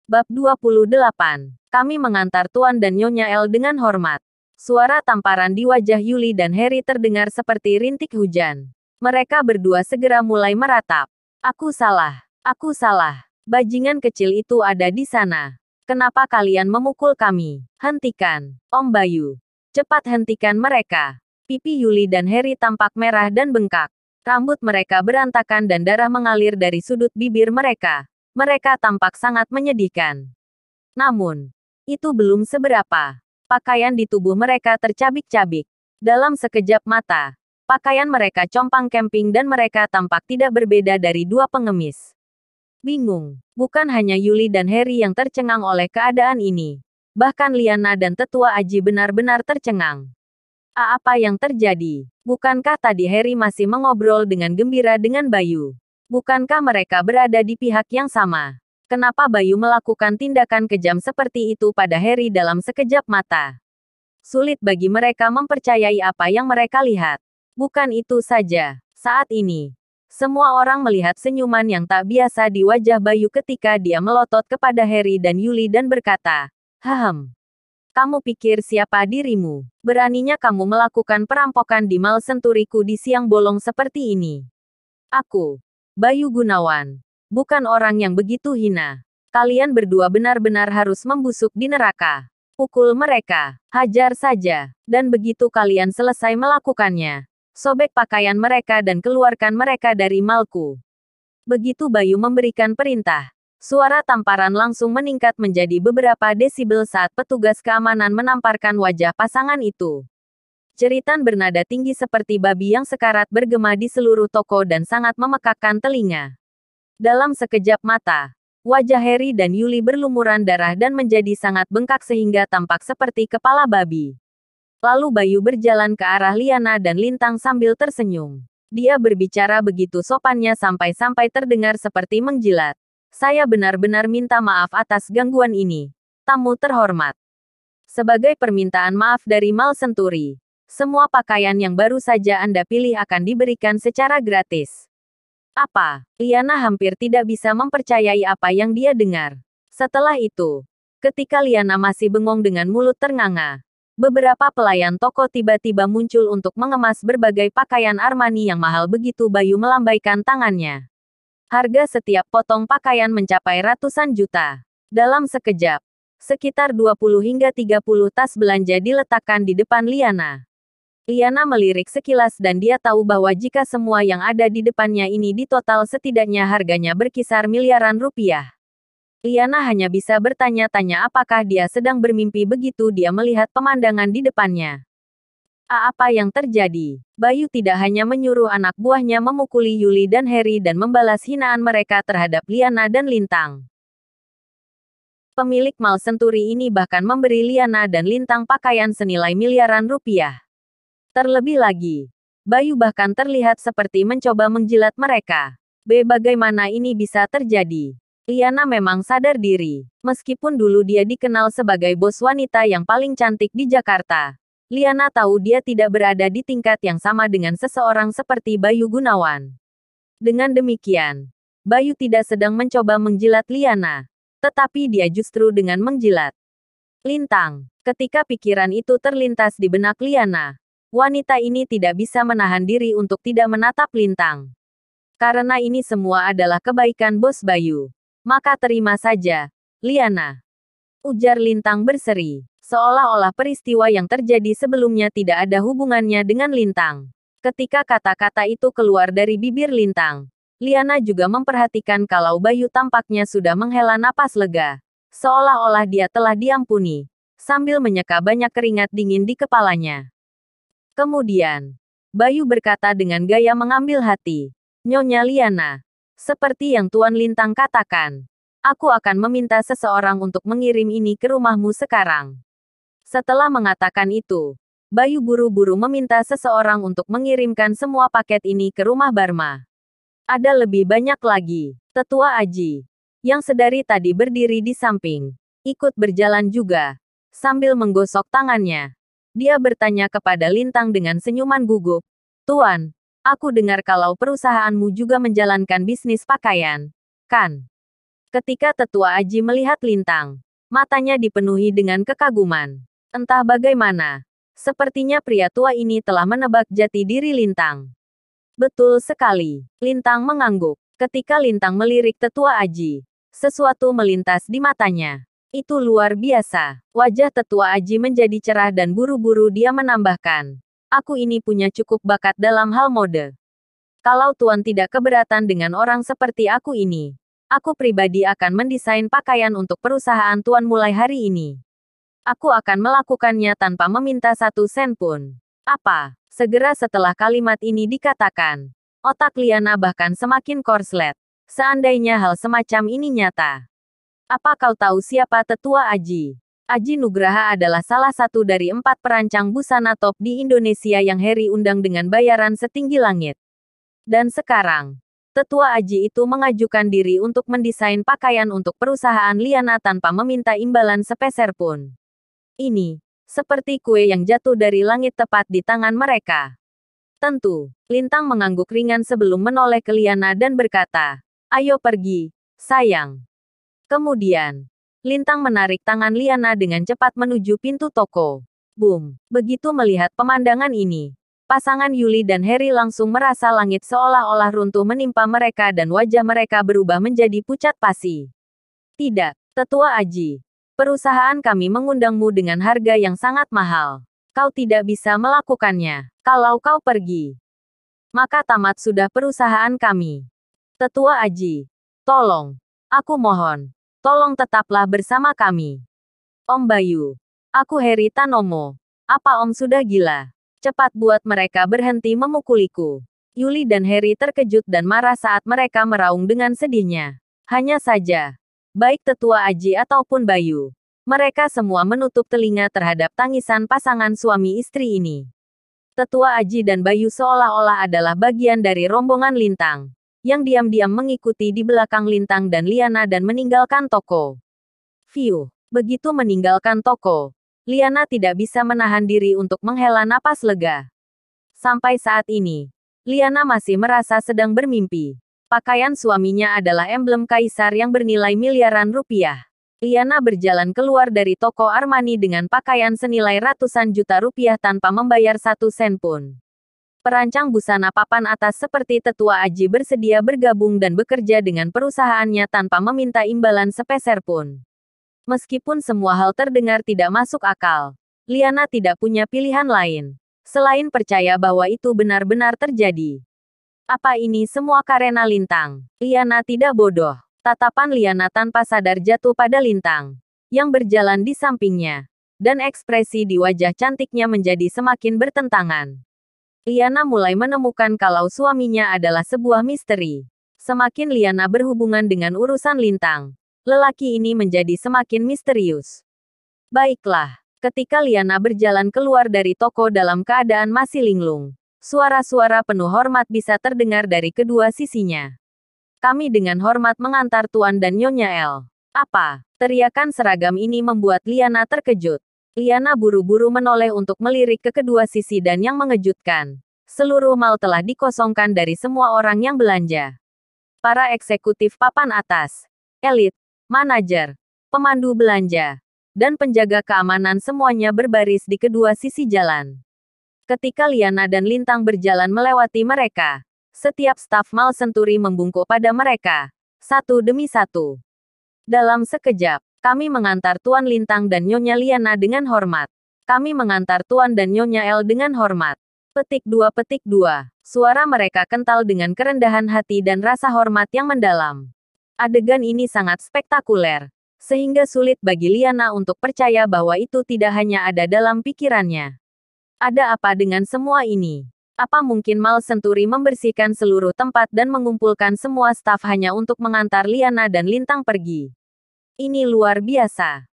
Bab 28. Kami mengantar Tuan dan Nyonya El dengan hormat. Suara tamparan di wajah Yuli dan Harry terdengar seperti rintik hujan. Mereka berdua segera mulai meratap. Aku salah. Aku salah. Bajingan kecil itu ada di sana. Kenapa kalian memukul kami? Hentikan. Om Bayu. Cepat hentikan mereka. Pipi Yuli dan Harry tampak merah dan bengkak. Rambut mereka berantakan dan darah mengalir dari sudut bibir mereka. Mereka tampak sangat menyedihkan. Namun, itu belum seberapa. Pakaian di tubuh mereka tercabik-cabik. Dalam sekejap mata, pakaian mereka compang camping dan mereka tampak tidak berbeda dari dua pengemis. Bingung, bukan hanya Yuli dan Harry yang tercengang oleh keadaan ini. Bahkan Liana dan Tetua Aji benar-benar tercengang. Apa yang terjadi? Bukankah tadi Harry masih mengobrol dengan gembira dengan Bayu? Bukankah mereka berada di pihak yang sama? Kenapa Bayu melakukan tindakan kejam seperti itu pada Harry dalam sekejap mata? Sulit bagi mereka mempercayai apa yang mereka lihat. Bukan itu saja. Saat ini, semua orang melihat senyuman yang tak biasa di wajah Bayu ketika dia melotot kepada Harry dan Yuli dan berkata, "Hahem. Kamu pikir siapa dirimu? Beraninya kamu melakukan perampokan di Mal Senturiku di siang bolong seperti ini. Aku, Bayu Gunawan, bukan orang yang begitu hina. Kalian berdua benar-benar harus membusuk di neraka. Pukul mereka, hajar saja, dan begitu kalian selesai melakukannya, sobek pakaian mereka dan keluarkan mereka dari malku." Begitu Bayu memberikan perintah, suara tamparan langsung meningkat menjadi beberapa desibel saat petugas keamanan menamparkan wajah pasangan itu. Jeritan bernada tinggi seperti babi yang sekarat bergema di seluruh toko dan sangat memekakkan telinga. Dalam sekejap mata, wajah Harry dan Yuli berlumuran darah dan menjadi sangat bengkak sehingga tampak seperti kepala babi. Lalu Bayu berjalan ke arah Liana dan Lintang sambil tersenyum. Dia berbicara begitu sopannya sampai-sampai terdengar seperti menjilat. "Saya benar-benar minta maaf atas gangguan ini, tamu terhormat. Sebagai permintaan maaf dari Mal Senturi, semua pakaian yang baru saja Anda pilih akan diberikan secara gratis." Apa? Liana hampir tidak bisa mempercayai apa yang dia dengar. Setelah itu, ketika Liana masih bengong dengan mulut ternganga, beberapa pelayan toko tiba-tiba muncul untuk mengemas berbagai pakaian Armani yang mahal begitu Bayu melambaikan tangannya. Harga setiap potong pakaian mencapai ratusan juta. Dalam sekejap, sekitar 20 hingga 30 tas belanja diletakkan di depan Liana. Liana melirik sekilas dan dia tahu bahwa jika semua yang ada di depannya ini ditotal setidaknya harganya berkisar miliaran rupiah. Liana hanya bisa bertanya-tanya apakah dia sedang bermimpi begitu dia melihat pemandangan di depannya. Apa yang terjadi? Bayu tidak hanya menyuruh anak buahnya memukuli Yuli dan Harry dan membalas hinaan mereka terhadap Liana dan Lintang. Pemilik Mal Senturi ini bahkan memberi Liana dan Lintang pakaian senilai miliaran rupiah. Terlebih lagi, Bayu bahkan terlihat seperti mencoba menjilat mereka. Bagaimana ini bisa terjadi? Liana memang sadar diri. Meskipun dulu dia dikenal sebagai bos wanita yang paling cantik di Jakarta, Liana tahu dia tidak berada di tingkat yang sama dengan seseorang seperti Bayu Gunawan. Dengan demikian, Bayu tidak sedang mencoba menjilat Liana, tetapi dia justru dengan menjilat Lintang. Ketika pikiran itu terlintas di benak Liana, wanita ini tidak bisa menahan diri untuk tidak menatap Lintang. Karena ini semua adalah kebaikan bos Bayu, maka terima saja, Liana. Ujar Lintang berseri, seolah-olah peristiwa yang terjadi sebelumnya tidak ada hubungannya dengan Lintang. Ketika kata-kata itu keluar dari bibir Lintang, Liana juga memperhatikan kalau Bayu tampaknya sudah menghela napas lega, seolah-olah dia telah diampuni, sambil menyeka banyak keringat dingin di kepalanya. Kemudian, Bayu berkata dengan gaya mengambil hati, "Nyonya Liana, seperti yang Tuan Lintang katakan, aku akan meminta seseorang untuk mengirim ini ke rumahmu sekarang." Setelah mengatakan itu, Bayu buru-buru meminta seseorang untuk mengirimkan semua paket ini ke rumah Barma. Ada lebih banyak lagi. Tetua Aji, yang sedari tadi berdiri di samping, ikut berjalan juga, sambil menggosok tangannya. Dia bertanya kepada Lintang dengan senyuman gugup, "Tuan, aku dengar kalau perusahaanmu juga menjalankan bisnis pakaian, kan?" Ketika Tetua Aji melihat Lintang, matanya dipenuhi dengan kekaguman. Entah bagaimana, sepertinya pria tua ini telah menebak jati diri Lintang. Betul sekali, Lintang mengangguk. Ketika Lintang melirik Tetua Aji, sesuatu melintas di matanya. Itu luar biasa. Wajah Tetua Aji menjadi cerah dan buru-buru dia menambahkan. Aku ini punya cukup bakat dalam hal mode. Kalau Tuan tidak keberatan dengan orang seperti aku ini, aku pribadi akan mendesain pakaian untuk perusahaan Tuan mulai hari ini. Aku akan melakukannya tanpa meminta 1 sen pun. Apa? Segera setelah kalimat ini dikatakan, otak Liana bahkan semakin korslet. Seandainya hal semacam ini nyata. Apa kau tahu siapa Tetua Aji? Aji Nugraha adalah salah satu dari 4 perancang busana top di Indonesia yang Harry undang dengan bayaran setinggi langit. Dan sekarang, Tetua Aji itu mengajukan diri untuk mendesain pakaian untuk perusahaan Liana tanpa meminta imbalan sepeser pun. Ini, seperti kue yang jatuh dari langit tepat di tangan mereka. Tentu, Lintang mengangguk ringan sebelum menoleh ke Liana dan berkata, ayo pergi, sayang. Kemudian, Lintang menarik tangan Liana dengan cepat menuju pintu toko. Boom! Begitu melihat pemandangan ini, pasangan Yuli dan Harry langsung merasa langit seolah-olah runtuh menimpa mereka dan wajah mereka berubah menjadi pucat pasi. Tidak, Tetua Aji. Perusahaan kami mengundangmu dengan harga yang sangat mahal. Kau tidak bisa melakukannya. Kalau kau pergi, maka tamat sudah perusahaan kami. Tetua Aji, tolong. Aku mohon. Tolong tetaplah bersama kami. Om Bayu. Aku Harry Tanomo. Apa Om sudah gila? Cepat buat mereka berhenti memukuliku. Yuli dan Harry terkejut dan marah saat mereka meraung dengan sedihnya. Hanya saja, baik Tetua Aji ataupun Bayu, mereka semua menutup telinga terhadap tangisan pasangan suami istri ini. Tetua Aji dan Bayu seolah-olah adalah bagian dari rombongan Lintang, yang diam-diam mengikuti di belakang Lintang dan Liana dan meninggalkan toko. Fiu, begitu meninggalkan toko, Liana tidak bisa menahan diri untuk menghela napas lega. Sampai saat ini, Liana masih merasa sedang bermimpi. Pakaian suaminya adalah emblem kaisar yang bernilai miliaran rupiah. Liana berjalan keluar dari toko Armani dengan pakaian senilai ratusan juta rupiah tanpa membayar 1 sen pun. Perancang busana papan atas seperti Tetua Aji bersedia bergabung dan bekerja dengan perusahaannya tanpa meminta imbalan sepeser pun. Meskipun semua hal terdengar tidak masuk akal, Liana tidak punya pilihan lain selain percaya bahwa itu benar-benar terjadi. Apa ini semua karena Lintang? Liana tidak bodoh. Tatapan Liana tanpa sadar jatuh pada Lintang, yang berjalan di sampingnya, dan ekspresi di wajah cantiknya menjadi semakin bertentangan. Liana mulai menemukan kalau suaminya adalah sebuah misteri. Semakin Liana berhubungan dengan urusan Lintang, lelaki ini menjadi semakin misterius. Baiklah, ketika Liana berjalan keluar dari toko dalam keadaan masih linglung, suara-suara penuh hormat bisa terdengar dari kedua sisinya. Kami dengan hormat mengantar Tuan dan Nyonya El. Apa? Teriakan seragam ini membuat Liana terkejut. Liana buru-buru menoleh untuk melirik ke kedua sisi dan yang mengejutkan, seluruh mal telah dikosongkan dari semua orang yang belanja. Para eksekutif papan atas, elit, manajer, pemandu belanja, dan penjaga keamanan semuanya berbaris di kedua sisi jalan. Ketika Liana dan Lintang berjalan melewati mereka, setiap staf Mal Senturi membungkuk pada mereka, satu demi satu. Dalam sekejap, kami mengantar Tuan Lintang dan Nyonya Liana dengan hormat. Kami mengantar Tuan dan Nyonya El dengan hormat. Petik 2. Suara mereka kental dengan kerendahan hati dan rasa hormat yang mendalam. Adegan ini sangat spektakuler, sehingga sulit bagi Liana untuk percaya bahwa itu tidak hanya ada dalam pikirannya. Ada apa dengan semua ini? Apa mungkin Mal Senturi membersihkan seluruh tempat dan mengumpulkan semua staf hanya untuk mengantar Liana dan Lintang pergi? Ini luar biasa.